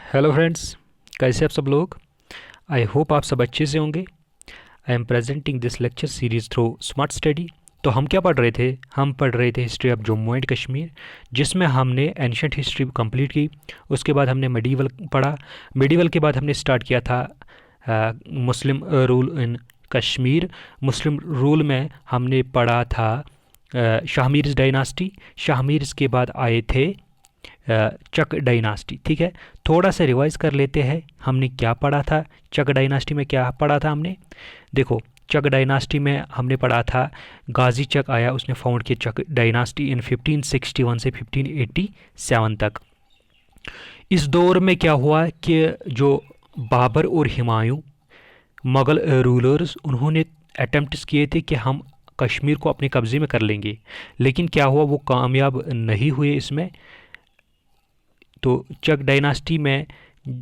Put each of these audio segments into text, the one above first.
Hello friends, कैसे आप सब लोग। आई होप आप सब अच्छे से होंगे। I am presenting this lecture series through smart study. तो हम क्या पढ़ रहे थे? हम पढ़ रहे थे history of Jammu and Kashmir, जिसमें हमने एंशंट हिस्ट्री कंप्लीट की। उसके बाद हमने मेडिवल पढ़ा। मेडिवल के बाद हमने स्टार्ट किया था मुस्लिम rule in Kashmir. Muslim rule में हमने पढ़ा था शाहमीर्स डायनास्टी। शाहमीर्स के बाद आए थे चक डायनास्टी। ठीक है, थोड़ा सा रिवाइज कर लेते हैं हमने क्या पढ़ा था। चक डायनास्टी में क्या पढ़ा था हमने? देखो, चक डायनास्टी में हमने पढ़ा था गाजी चक आया, उसने फाउंड किया चक डायनास्टी इन 1561 से 1587 तक। इस दौर में क्या हुआ कि जो बाबर और हुमायूं मुग़ल रूलर्स, उन्होंने अटेम्प्ट्स किए थे कि हम कश्मीर को अपने कब्ज़े में कर लेंगे, लेकिन क्या हुआ, वो कामयाब नहीं हुए इसमें। तो चक डायनास्टी में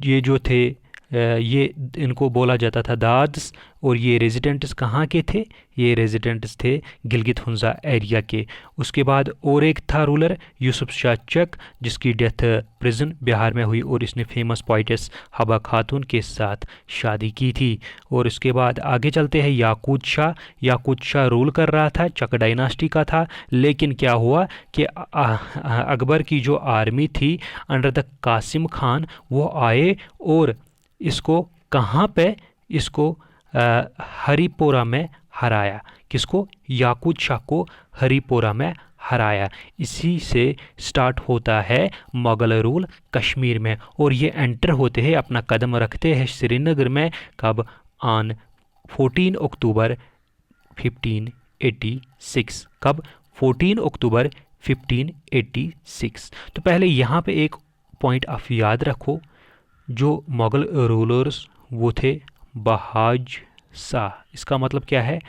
ये जो थे ये इनको बोला जाता था दाद्स, और ये रेजिडेंट्स कहाँ के थे? ये रेजिडेंट्स थे गिलगित हुंजा एरिया के। उसके बाद और एक था रूलर यूसुफ शाह चक, जिसकी डेथ प्रिजन बिहार में हुई, और इसने फेमस पोइटेस हबा खातून के साथ शादी की थी। और उसके बाद आगे चलते हैं याकूत शाह। याकूत शाह रूल कर रहा था, चक डायनास्टी का था, लेकिन क्या हुआ कि अकबर की जो आर्मी थी अंडर द कासिम खान, वो आए और इसको कहाँ पे, इसको हरिपोरा में हराया। किसको? याकूत शाह को हरिपोरा में हराया। इसी से स्टार्ट होता है मुग़ल रूल कश्मीर में, और ये एंटर होते हैं, अपना कदम रखते हैं श्रीनगर में। कब? ऑन 14 अक्टूबर 1586। कब? 14 अक्टूबर 1586। तो पहले यहाँ पे एक पॉइंट आप याद रखो, जो मुग़ल रूलर्स वो थे बहाज शाह। इसका मतलब क्या है?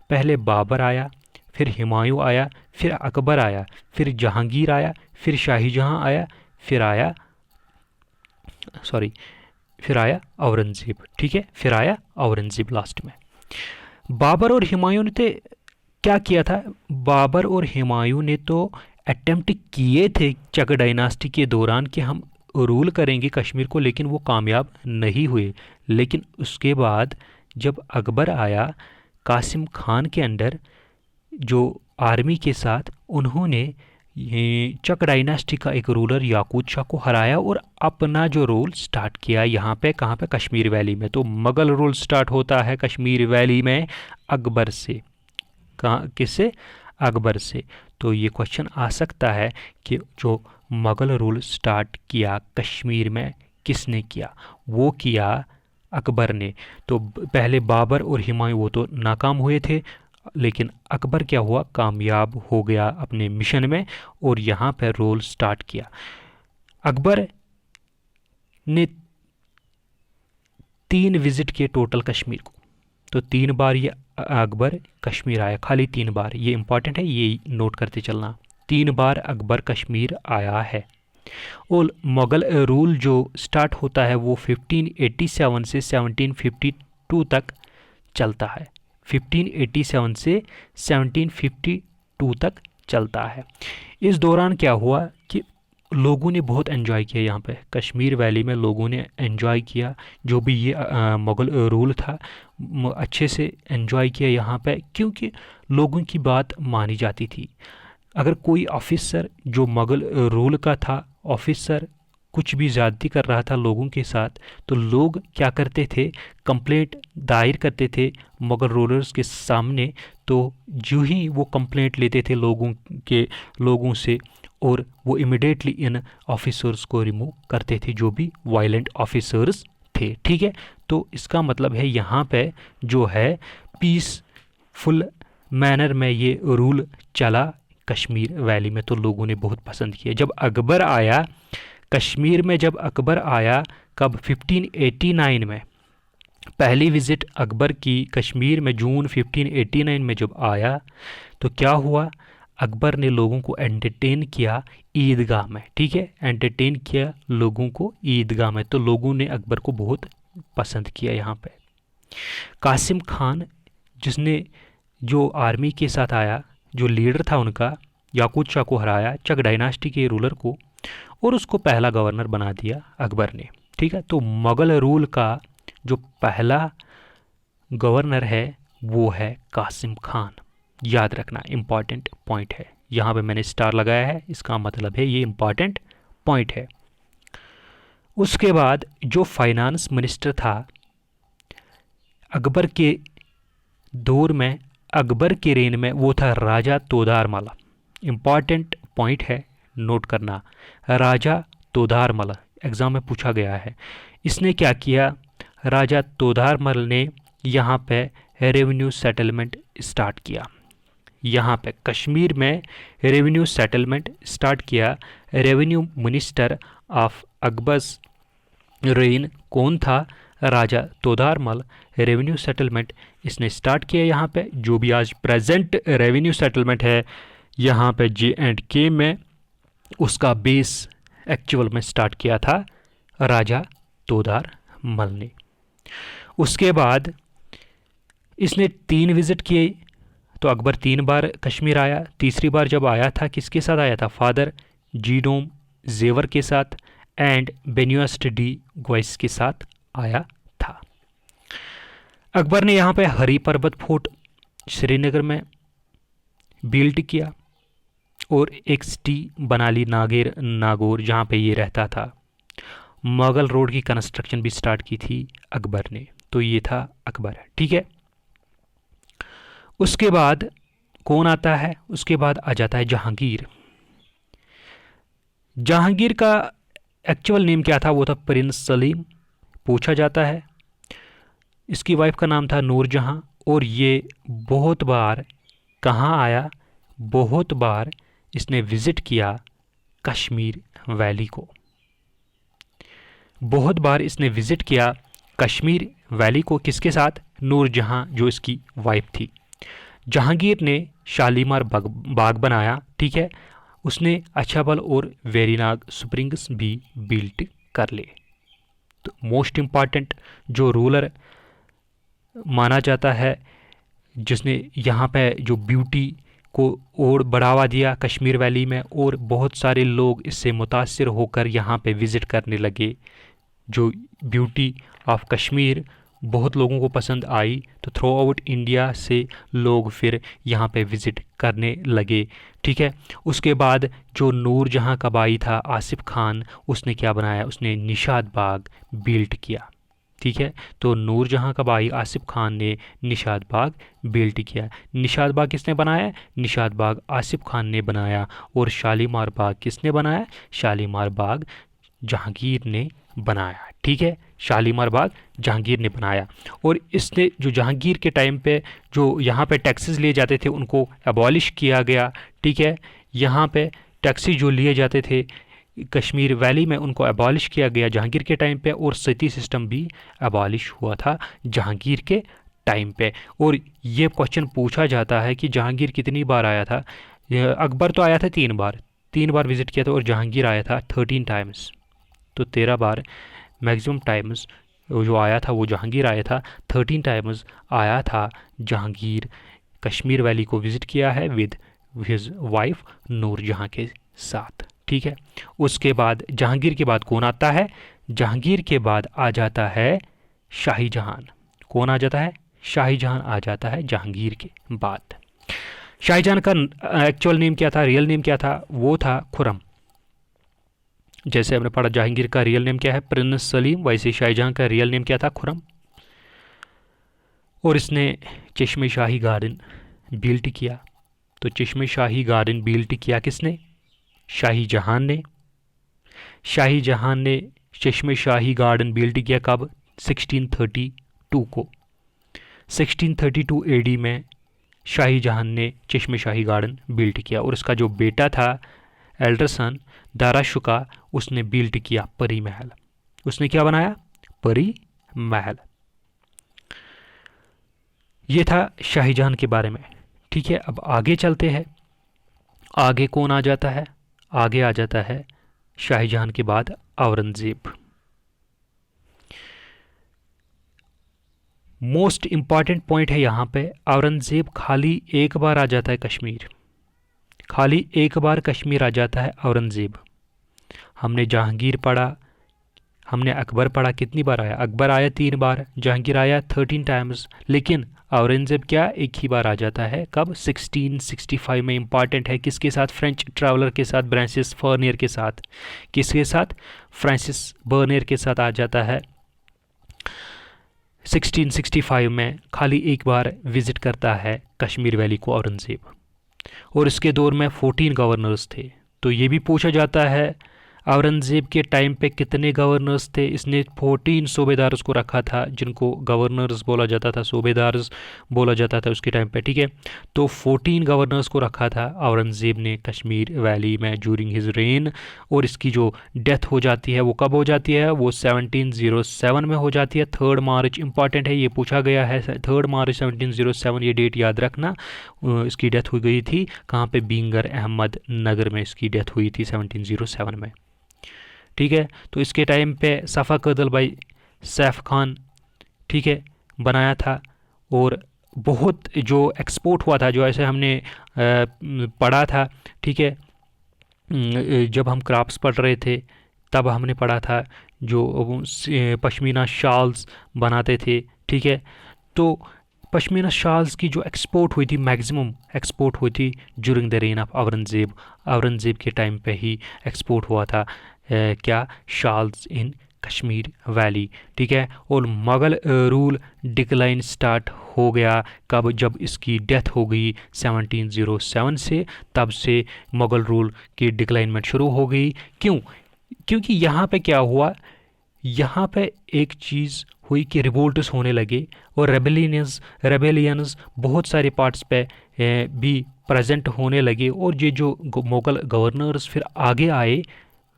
पहले बाबर आया, फिर हुमायूं आया, फिर अकबर आया, फिर जहांगीर आया, फिर शाही जहां आया, फिर आया औरंगज़ेब। ठीक है, फिर आया औरंगज़ेब लास्ट में। बाबर और हुमायूं ने क्या किया था? बाबर और हुमायूं ने तो अटेम्प्ट किए थे चक डायनास्टी के दौरान कि हम रूल करेंगे कश्मीर को, लेकिन वो कामयाब नहीं हुए। लेकिन उसके बाद जब अकबर आया कासिम खान के अंडर जो आर्मी के साथ, उन्होंने ये चक डायनास्टी का एक रूलर याकूत शाह को हराया और अपना जो रूल स्टार्ट किया यहाँ पे। कहाँ पे? कश्मीर वैली में। तो मुग़ल रूल स्टार्ट होता है कश्मीर वैली में अकबर से। कहाँ? किससे? अकबर से। तो ये क्वेश्चन आ सकता है कि जो मुग़ल रूल स्टार्ट किया कश्मीर में किसने किया? वो किया अकबर ने। तो पहले बाबर और हुमायूं वो तो नाकाम हुए थे, लेकिन अकबर क्या हुआ? कामयाब हो गया अपने मिशन में, और यहाँ पर रूल स्टार्ट किया। अकबर ने 3 विजिट किए टोटल कश्मीर को। तो 3 बार ये अकबर कश्मीर आया, खाली 3 बार। ये इंपॉर्टेंट है, ये नोट करते चलना। 3 बार अकबर कश्मीर आया है। और मुग़ल रूल जो स्टार्ट होता है वो 1587 से 1752 तक चलता है। 1587 से 1752 तक चलता है। इस दौरान क्या हुआ कि लोगों ने बहुत एंजॉय किया यहाँ पे कश्मीर वैली में। लोगों ने एंजॉय किया जो भी ये मुग़ल रूल था, अच्छे से एंजॉय किया यहाँ पे, क्योंकि लोगों की बात मानी जाती थी। अगर कोई ऑफिसर जो मुग़ल रूल का था, ऑफिसर कुछ भी ज़्यादती कर रहा था लोगों के साथ, तो लोग क्या करते थे? कंप्लेंट दायर करते थे मुग़ल रूलर्स के सामने। तो जो ही वो कंप्लेंट लेते थे लोगों से, और वो इमिडिएटली इन ऑफिसर्स को रिमूव करते थे, जो भी वायलेंट ऑफिसर्स थे। ठीक है, तो इसका मतलब है यहाँ पे जो है पीसफुल मैनर में ये रूल चला कश्मीर वैली में, तो लोगों ने बहुत पसंद किया। जब अकबर आया कश्मीर में, जब अकबर आया कब? 1589 में। पहली विज़िट अकबर की कश्मीर में जून 1589 में जब आया, तो क्या हुआ? अकबर ने लोगों को एंटरटेन किया ईदगाह में। ठीक है, एंटरटेन किया लोगों को ईदगाह में, तो लोगों ने अकबर को बहुत पसंद किया यहाँ पे। कासिम खान, जिसने जो आर्मी के साथ आया, जो लीडर था उनका, याकूत शाह को हराया, चक डायनास्टी के रूलर को, और उसको पहला गवर्नर बना दिया अकबर ने। ठीक है, तो मुग़ल रूल का जो पहला गवर्नर है वो है कासिम खान। याद रखना, इम्पॉर्टेंट पॉइंट है, यहाँ पे मैंने स्टार लगाया है, इसका मतलब है ये इम्पॉर्टेंट पॉइंट है। उसके बाद जो फाइनेंस मिनिस्टर था अकबर के दौर में, अकबर के रेन में, वो था राजा तोदारमल। इम्पॉर्टेंट पॉइंट है, नोट करना, राजा तोदारमल एग्ज़ाम में पूछा गया है। इसने क्या किया, राजा तोदारमल ने यहाँ पे रेवेन्यू सेटलमेंट स्टार्ट किया। यहाँ पे कश्मीर में रेवेन्यू सेटलमेंट स्टार्ट किया। Revenue minister of Akbar's rain कौन था, राजा तोदारमल। रेवेन्यू सेटलमेंट इसने स्टार्ट किया यहाँ पे। जो भी आज प्रेजेंट रेवेन्यू सेटलमेंट है यहाँ पे J&K में, उसका बेस एक्चुअल में स्टार्ट किया था राजा तोदारमल ने। उसके बाद इसने 3 विज़िट किए, तो अकबर 3 बार कश्मीर आया। तीसरी बार जब आया था किसके साथ आया था, फादर जीडोम जेवर के साथ एंड बेनियोस्ट डी ग्वाइस के साथ आया था। अकबर ने यहाँ पे हरी पर्वत फोर्ट श्रीनगर में बिल्ड किया और एक सिटी बना ली नागौर, जहाँ पे ये रहता था। मुगल रोड की कंस्ट्रक्शन भी स्टार्ट की थी अकबर ने। तो ये था अकबर, ठीक है। उसके बाद कौन आता है, उसके बाद आ जाता है जहांगीर। जहांगीर का एक्चुअल नेम क्या था, वो था प्रिंस सलीम। पूछा जाता है, इसकी वाइफ का नाम था नूरजहां। और ये बहुत बार कहाँ आया, बहुत बार इसने विज़िट किया कश्मीर वैली को। बहुत बार इसने विज़िट किया कश्मीर वैली को, किसके साथ, नूरजहां जो इसकी वाइफ थी। जहांगीर ने शालीमार बाग बनाया, ठीक है। उसने अच्छाबल और वेरीनाग स्प्रिंग्स भी बिल्ट कर ले। तो मोस्ट इम्पॉर्टेंट जो रूलर माना जाता है, जिसने यहाँ पे जो ब्यूटी को और बढ़ावा दिया कश्मीर वैली में, और बहुत सारे लोग इससे मुतासिर होकर यहाँ पे विज़िट करने लगे। जो ब्यूटी ऑफ कश्मीर बहुत लोगों को पसंद आई, तो थ्रू आउट इंडिया से लोग फिर यहाँ पे विज़िट करने लगे, ठीक है। उसके बाद जो नूरजहां का भाई था आसिफ खान, उसने क्या बनाया, उसने निशात बाग बिल्ट किया, ठीक है। तो नूरजहां का भाई आसिफ खान ने निशात बाग बिल्ट किया। निशात बाग किसने बनाया, निशात बाग आसिफ खान ने बनाया। और शालीमार बाग किसने बनाया, शालीमार बाग जहांगीर ने बनाया, ठीक है। शालीमार बाग जहांगीर ने बनाया। और इसने जो जहांगीर के टाइम पे जो यहाँ पे टैक्सेस लिए जाते थे उनको अबॉलिश किया गया, ठीक है। यहाँ पे टैक्सेस जो लिए जाते थे कश्मीर वैली में, उनको अबॉलिश किया गया जहांगीर के टाइम पे। और सती सिस्टम भी अबॉलिश हुआ था जहांगीर के टाइम पे। और ये क्वेश्चन पूछा जाता है कि जहांगीर कितनी बार आया था। अकबर तो आया था 3 बार विज़िट किया था, और जहांगीर आया था 13 टाइम्स। तो 13 बार मैक्सिमम टाइम्स जो आया था वो जहांगीर आया था। 13 टाइम्स आया था जहांगीर, कश्मीर वैली को विज़िट किया है विद हिज वाइफ नूरजहां के साथ, ठीक है। उसके बाद जहांगीर के बाद कौन आता है, जहांगीर के बाद आ जाता है शाही जहां। कौन आ जाता है, शाही जहां आ जाता है जहांगीर के बाद। शाही जहां का एक्चुअल नेम क्या था, रियल नेम क्या था, वो था खुरम। जैसे हमने पढ़ा जहांगीर का रियल नेम क्या है, प्रिंस सलीम, वैसे शाहजहां का रियल नेम क्या था, खुरम। और इसने चश्मे शाही गार्डन बिल्ट किया। तो चश्मे शाही गार्डन बिल्ट किया किसने, शाही जहां ने। शाही जहां ने चश्मे शाही गार्डन बिल्ट किया कब, 1632 को। 1632 AD में शाही जहां ने चश्मे शाही गार्डन बिल्ट किया। और उसका जो बेटा था एल्डर सन दारा शुका, उसने बिल्ट किया परी महल। उसने क्या बनाया, परी महल। ये था शाहीजहां के बारे में, ठीक है। अब आगे चलते हैं, आगे कौन आ जाता है, आगे आ जाता है शाहीजहां के बाद औरंगजेब। मोस्ट इंपॉर्टेंट पॉइंट है यहाँ पे, औरंगजेब खाली एक बार आ जाता है कश्मीर, खाली एक बार कश्मीर आ जाता है औरंगजेब। हमने जहांगीर पढ़ा, हमने अकबर पढ़ा, कितनी बार आया? अकबर आया 3 बार, जहांगीर आया 13 टाइम्स, लेकिन औरंगजेब क्या एक ही बार आ जाता है, कब? 1665 में। इंपॉर्टेंट है, किसके साथ? फ्रेंच ट्रैवलर के साथ, फ्रांसिस बर्नियर के साथ। किसके साथ? फ्रांसिस बर्नियर के साथ आ जाता है 1665 में। खाली एक बार विजिट करता है कश्मीर वैली को औरंगजेब, और इसके दौर में 14 गवर्नर्स थे। तो ये भी पूछा जाता है औरंगजेब के टाइम पे कितने गवर्नर्स थे? इसने 14 सूबेदार्स को रखा था, जिनको गवर्नर्स बोला जाता था, सूबेदार्स बोला जाता था उसके टाइम पे, ठीक है। तो 14 गवर्नर्स को रखा था औरंगजेब ने कश्मीर वैली में ज्यूरिंग हिज रेन। और इसकी जो डेथ हो जाती है वो कब हो जाती है? वो 1707 में हो जाती है, 3 मार्च। इंपॉर्टेंट है, ये पूछा गया है, 3 मार्च 1707, ये डेट याद रखना। इसकी डेथ हो गई थी कहाँ पे? बींगर अहमद नगर में इसकी डेथ हुई थी 1707 में, ठीक है। तो इसके टाइम पे सफ़ा कदल भाई सैफ खान, ठीक है, बनाया था। और बहुत जो एक्सपोर्ट हुआ था, जो ऐसे हमने पढ़ा था, ठीक है, जब हम क्राफ्ट्स पढ़ रहे थे तब हमने पढ़ा था, जो पश्मीना शॉल्स बनाते थे, ठीक है। तो पश्मीना शॉल्स की जो एक्सपोर्ट हुई थी, मैक्सिमम एक्सपोर्ट हुई थी during the rain of Aurangzeb. Aurangzeb के टाइम पे ही एक्सपोर्ट हुआ था क्या? शॉल्स इन कश्मीर वैली, ठीक है। और मुग़ल रूल डिक्लाइन स्टार्ट हो गया कब? जब इसकी डेथ हो गई 1707 से, तब से मुग़ल रूल की डिक्लाइनमेंट शुरू हो गई। क्यों? क्योंकि यहाँ पे क्या हुआ, यहाँ पे एक चीज़ हुई कि रिवोल्ट्स होने लगे, और रेबेलियंस बहुत सारे पार्ट्स पे भी प्रेजेंट होने लगे। और ये जो मुग़ल गवर्नर्स फिर आगे आए,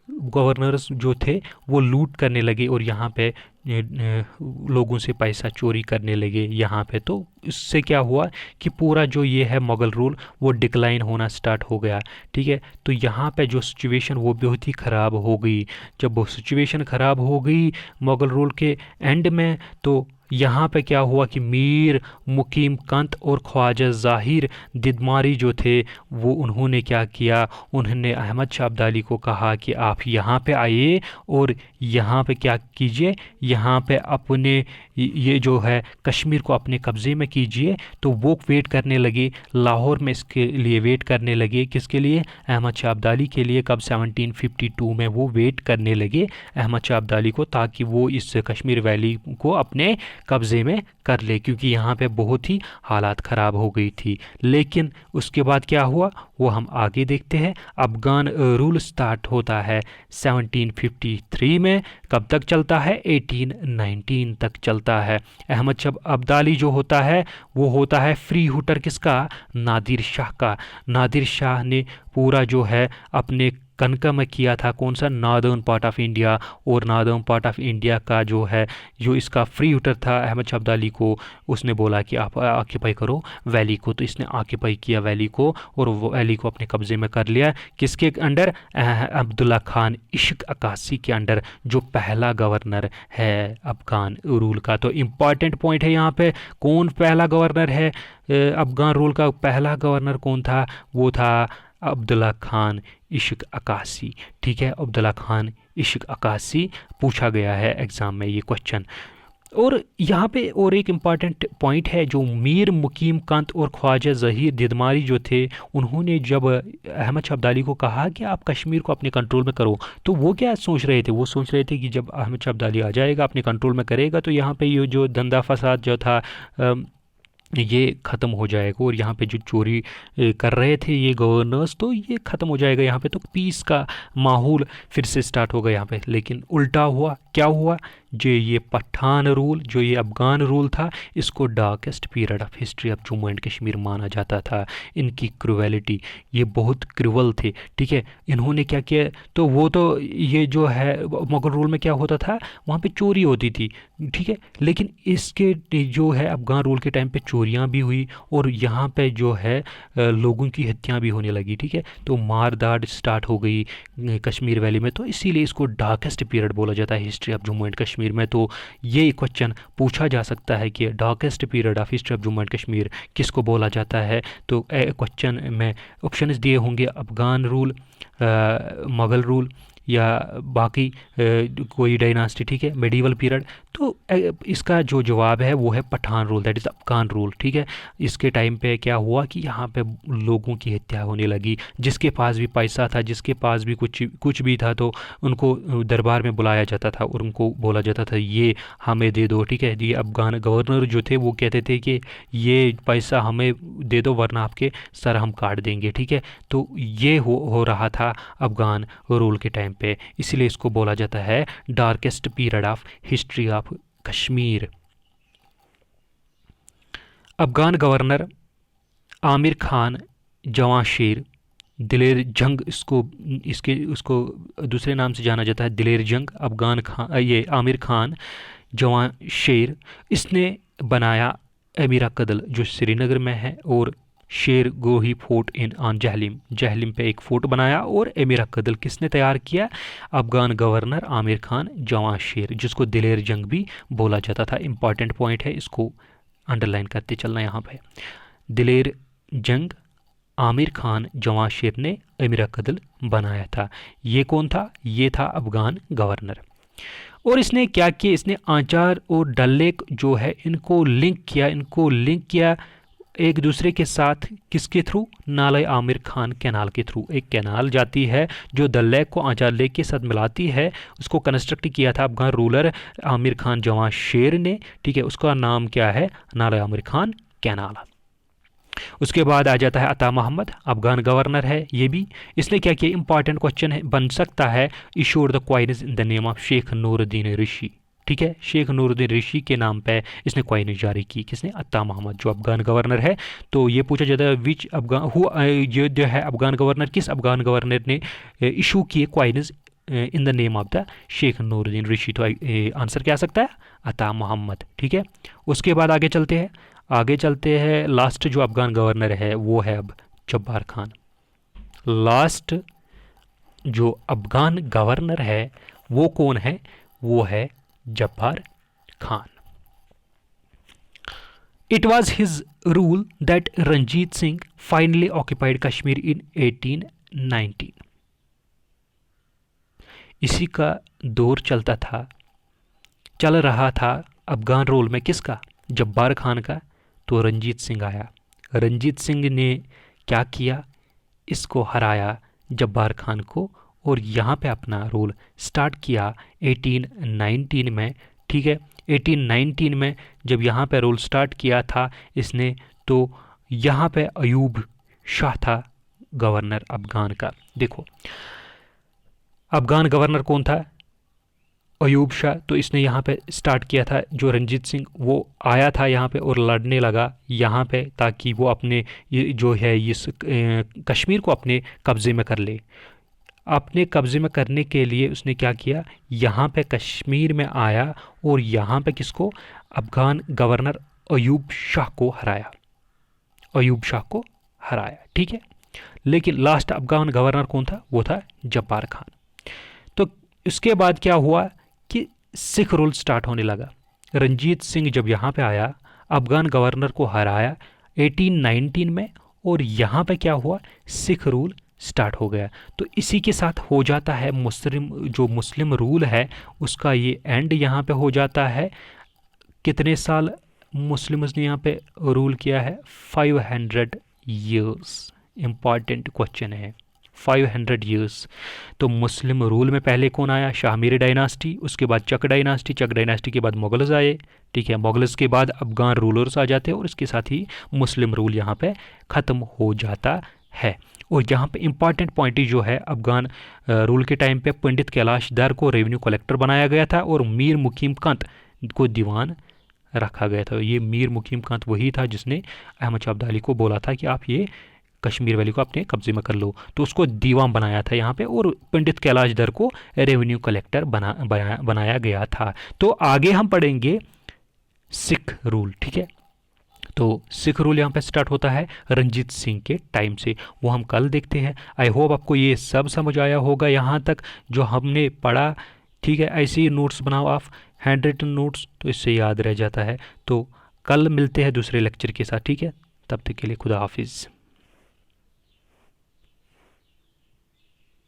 गवर्नर्स जो थे वो लूट करने लगे, और यहाँ पे लोगों से पैसा चोरी करने लगे यहाँ पे। तो इससे क्या हुआ कि पूरा जो ये है मुग़ल रूल वो डिक्लाइन होना स्टार्ट हो गया, ठीक है। तो यहाँ पे जो सिचुएशन वो बहुत ही ख़राब हो गई। जब वो सिचुएशन ख़राब हो गई मुग़ल रूल के एंड में, तो यहाँ पे क्या हुआ कि मीर मुकीम कंत और ख्वाजा ज़ाहिर दिदमारी जो थे, वो उन्होंने क्या किया, उन्होंने अहमद शाह अब्दाली को कहा कि आप यहाँ पे आइए और यहाँ पे क्या कीजिए, यहाँ पे अपने ये जो है कश्मीर को अपने कब्ज़े में कीजिए। तो वो वेट करने लगे लाहौर में, इसके लिए वेट करने लगे, किसके लिए? अहमद शाह अब्दाली के लिए। कब? 1752 में वो वेट करने लगे अहमद शाह अब्दाली को, ताकि वो इस कश्मीर वैली को अपने कब्ज़े में कर ले, क्योंकि यहाँ पे बहुत ही हालात ख़राब हो गई थी। लेकिन उसके बाद क्या हुआ वो हम आगे देखते हैं। अफ़गान रूल स्टार्ट होता है 1753 में, कब तक चलता है? 1819 तक चलता है। अहमद शाह अब्दाली जो होता है वो होता है फ्री हुटर, किसका? नादिर शाह का। नादिर शाह ने पूरा जो है अपने कनका में किया था, कौन सा? Northern part of India. और नॉर्दर्न पार्ट ऑफ इंडिया का जो है, जो इसका फ्री हुटर था अहमद शाह अब्दाली को, उसने बोला कि आप ऑक्यूपाई करो वैली को। तो इसने ऑक्यूपाई किया वैली को, और वो वैली को अपने कब्ज़े में कर लिया। किसके अंडर? अब्दुल्ला खान इश्क अक्कासी के अंडर, जो पहला गवर्नर है अफ़गान रूल का। तो इम्पॉर्टेंट पॉइंट है यहाँ पे, कौन पहला गवर्नर है अफ़गान रूल का? पहला गवर्नर कौन था? वो था अब्दुल्ला खान इश्क अक्कासी, ठीक है। अब्दुल्ला खान इश्क अक्कासी पूछा गया है एग्ज़ाम में ये क्वेश्चन। और यहाँ पे और एक इम्पॉर्टेंट पॉइंट है, जो मीर मुकीम कंत और ख्वाजा ज़हीर दिदमारी जो थे, उन्होंने जब अहमद शाह अब्दाली को कहा कि आप कश्मीर को अपने कंट्रोल में करो, तो वो क्या सोच रहे थे? वो सोच रहे थे कि जब अहमद शाह अब्दाली आ जाएगा, अपने कंट्रोल में करेगा, तो यहाँ पे ये जो धंधा फसाद जो था ये ख़त्म हो जाएगा, और यहाँ पे जो चोरी कर रहे थे ये गवर्नर्स, तो ये ख़त्म हो जाएगा यहाँ पे। तो पीस का माहौल फिर से स्टार्ट होगा यहाँ पे। लेकिन उल्टा हुआ, क्या हुआ? जो ये पठान रूल, जो ये अफ़गान रूल था, इसको darkest period of history of Jammu and Kashmir माना जाता था। इनकी क्रूएलिटी, ये बहुत क्रूअल थे, ठीक है। इन्होंने क्या किया? तो वो तो ये जो है मुग़ल रूल में क्या होता था, वहाँ पे चोरी होती थी, ठीक है। लेकिन इसके जो है अफ़गान रूल के टाइम पे चोरियाँ भी हुई, और यहाँ पे जो है लोगों की हत्याएँ भी होने लगी, ठीक है। तो मार दाड़ स्टार्ट हो गई कश्मीर वैली में। तो इसीलिए इसको डार्केस्ट पीरियड बोला जाता है history of Jammu and Kashmir में। तो ये क्वेश्चन पूछा जा सकता है कि darkest period of history of Jammu and Kashmir किसको बोला जाता है? तो क्वेश्चन में ऑप्शंस दिए होंगे, अफ़गान रूल, मुग़ल रूल, या बाकी कोई डायनास्टी, ठीक है, मेडिवल पीरियड, तो इसका जो जवाब है वो है Pathan rule, that is Afghan rule, ठीक है। इसके टाइम पे क्या हुआ कि यहाँ पे लोगों की हत्या होने लगी, जिसके पास भी पैसा था, जिसके पास भी कुछ भी था, तो उनको दरबार में बुलाया जाता था और उनको बोला जाता था ये हमें दे दो, ठीक है। ये अफगान गवर्नर जो थे वो कहते थे कि ये पैसा हमें दे दो वरना आपके सर हम काट देंगे, ठीक है। तो ये हो रहा था अफगान रूल के टाइम पे, इसलिए इसको बोला जाता है darkest period of history of Kashmir. Afghan governor Aamir Khan जवां शेर, दिलेर जंग उसको दूसरे नाम से जाना जाता है दिलेर जंग, अफगान खान, ये आमिर खान जवां शेर, इसने बनाया अमीरा कदल जो श्रीनगर में है, और शेर गोही फोर्ट इन ऑन जहलिम पे एक फोर्ट बनाया, और अमीरा कदल किसने तैयार किया? अफगान गवर्नर आमिर खान जवां शेर, जिसको दिलेर जंग भी बोला जाता था। इंपॉर्टेंट पॉइंट है, इसको अंडरलाइन करते चलना यहाँ पे। दिलेर जंग आमिर खान जवां शेर ने अमीरा कदल बनाया था। ये कौन था? ये था अफगान गवर्नर। और इसने क्या किया? इसने आंचार और डल लेक जो है इनको लिंक किया एक दूसरे के साथ, किसके थ्रू? नाले आमिर खान कैनाल के थ्रू। एक कैनाल जाती है जो डल लेक को आंचार लेक के साथ मिलाती है, उसको कंस्ट्रक्ट किया था अफगान रूलर आमिर खान जवां शेर ने, ठीक है। उसका नाम क्या है? नाले आमिर खान कैनाल। उसके बाद आ जाता है अता मोहम्मद, अफगान गवर्नर है ये भी। इसने क्या किया? इंपॉर्टेंट क्वेश्चन है, बन सकता है, issued the coins in the name of Sheikh Nuruddin Rishi, ठीक है। शेख नूरुद्दीन ऋषि के नाम पे इसने क्वाइनस जारी की। किसने? अता मोहम्मद, जो अफगान गवर्नर है। तो ये पूछा जाता है विच अफगान जो है अफगान गवर्नर, किस अफगान गवर्नर ने इशू किए coins in the name of the Sheikh Nuruddin Rishi? तो आंसर क्या आ सकता है? अता मोहम्मद, ठीक है। उसके बाद आगे चलते हैं लास्ट जो अफगान गवर्नर है वो है अब जब्बार खान। लास्ट जो अफगान गवर्नर है वो कौन है? वो है Jabbar Khan. It was his rule that Ranjit Singh finally occupied Kashmir in 1819। इसी का दौर चल रहा था अफगान रूल में, किसका? जब्बार खान का। तो रंजीत सिंह आया, रंजीत सिंह ने क्या किया? इसको हराया जब्बार खान को, और यहाँ पे अपना रूल स्टार्ट किया 1819 में, ठीक है। 1819 में जब यहाँ पे रूल स्टार्ट किया था इसने, तो यहाँ पे अयूब शाह था गवर्नर अफगान का। देखो अफगान गवर्नर कौन था? अयूब शाह। तो इसने यहाँ पे स्टार्ट किया था, जो रंजीत सिंह वो आया था यहाँ पे और लड़ने लगा यहाँ पे, ताकि वो अपने जो है इस कश्मीर को अपने कब्ज़े में कर ले। अपने कब्ज़े में करने के लिए उसने क्या किया? यहाँ पे कश्मीर में आया और यहाँ पे किसको? अफगान गवर्नर अयूब शाह को हराया, ठीक है। लेकिन लास्ट अफगान गवर्नर कौन था? वो था जब्बार खान। तो इसके बाद क्या हुआ कि सिख रूल स्टार्ट होने लगा। रंजीत सिंह जब यहाँ पे आया, अफगान गवर्नर को हराया 1819 में, और यहाँ पे क्या हुआ? सिख रूल स्टार्ट हो गया। तो इसी के साथ हो जाता है मुस्लिम रूल है उसका ये एंड यहाँ पे हो जाता है। कितने साल मुस्लिम्स ने यहाँ पे रूल किया है? 500 ईयर्स। इंपॉर्टेंट क्वेश्चन है, 500 ईयर्स। तो मुस्लिम रूल में पहले कौन आया? शाहमीरी डायनास्टी, उसके बाद चक डायनास्टी के बाद मुगल्स आए, ठीक है। मुगल्स के बाद अफगान रूलर्स आ जाते हैं, और इसके साथ ही मुस्लिम रूल यहाँ पे ख़त्म हो जाता है। और यहाँ पे इंपॉर्टेंट पॉइंट जो है, अफगान रूल के टाइम पे पंडित कैलाश दर को रेवेन्यू कलेक्टर बनाया गया था, और मीर मुकीम कांत को दीवान रखा गया था। ये मीर मुकीम कांत वही था जिसने अहमद शाह अब्दाली को बोला था कि आप ये कश्मीर वैली को अपने कब्जे में कर लो, तो उसको दीवान बनाया था यहाँ पे, और पंडित कैलाश दर को रेवेन्यू कलेक्टर बनाया गया था। तो आगे हम पढ़ेंगे सिख रूल, ठीक है। तो सिख रूल यहाँ पे स्टार्ट होता है रंजीत सिंह के टाइम से, वो हम कल देखते हैं। आई होप आपको ये सब समझ आया होगा यहाँ तक जो हमने पढ़ा, ठीक है। ऐसे ही नोट्स बनाओ आप, हैंड रिटन नोट्स, तो इससे याद रह जाता है। तो कल मिलते हैं दूसरे लेक्चर के साथ, ठीक है। तब तक के लिए खुदा हाफिज़।